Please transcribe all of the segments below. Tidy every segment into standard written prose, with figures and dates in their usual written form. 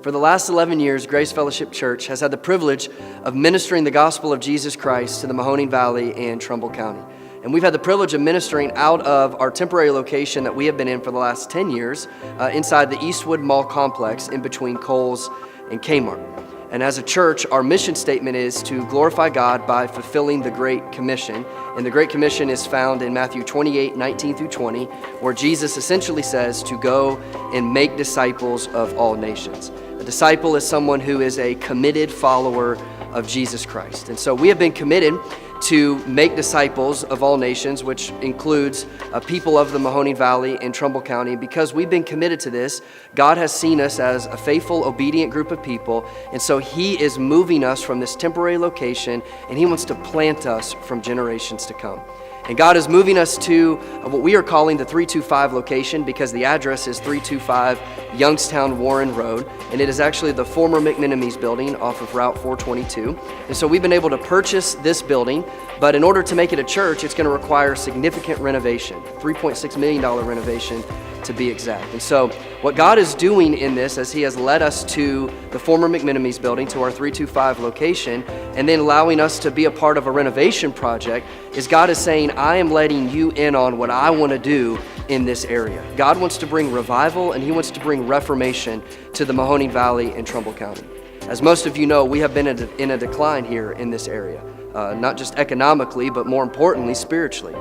For the last 11 years, Grace Fellowship Church has had the privilege of ministering the gospel of Jesus Christ to the Mahoning Valley and Trumbull County. And we've had the privilege of ministering out of our temporary location that we have been in for the last 10 years inside the Eastwood Mall complex in between Kohl's and Kmart. And as a church, our mission statement is to glorify God by fulfilling the Great Commission. And the Great Commission is found in Matthew 28:19 through 20, where Jesus essentially says to go and make disciples of all nations. A disciple is someone who is a committed follower of Jesus Christ. And so we have been committed to make disciples of all nations, which includes people of the Mahoning Valley and Trumbull County. Because we've been committed to this, God has seen us as a faithful, obedient group of people, and so He is moving us from this temporary location, and He wants to plant us from generations to come. And God is moving us to what we are calling the 325 location, because the address is 325 Youngstown Warren Road, and it is actually the former McMenemy's building off of Route 422. And so we've been able to purchase this building, but in order to make it a church, it's going to require significant renovation, $3.6 million renovation to be exact. And so what God is doing in this, as He has led us to the former McMenemy's building, to our 325 location, and then allowing us to be a part of a renovation project, is God is saying, I am letting you in on what I want to do in this area. God wants to bring revival, and He wants to bring reformation to the Mahoning Valley and Trumbull County. As most of you know, we have been in a decline here in this area, not just economically, but more importantly, spiritually.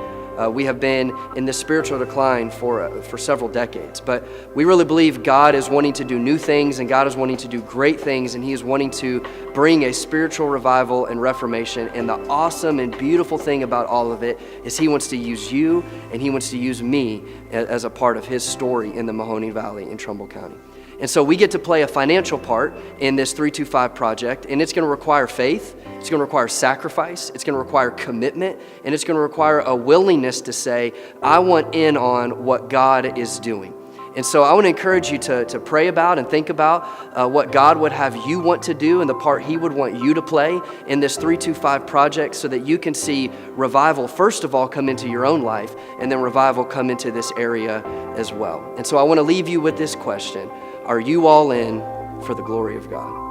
We have been in this spiritual decline for several decades, but we really believe God is wanting to do new things, and God is wanting to do great things, and He is wanting to bring a spiritual revival and reformation. And the awesome and beautiful thing about all of it is He wants to use you, and He wants to use me as a part of His story in the Mahoning Valley and Trumbull County. And so we get to play a financial part in this 325 project, and it's going to require faith, it's going to require sacrifice, it's going to require commitment, and it's going to require a willingness to say, I want in on what God is doing. And so I want to encourage you to pray about and think about what God would have you want to do and the part He would want you to play in this 325 project, so that you can see revival, first of all, come into your own life, and then revival come into this area as well. And so I want to leave you with this question. Are you all in for the glory of God?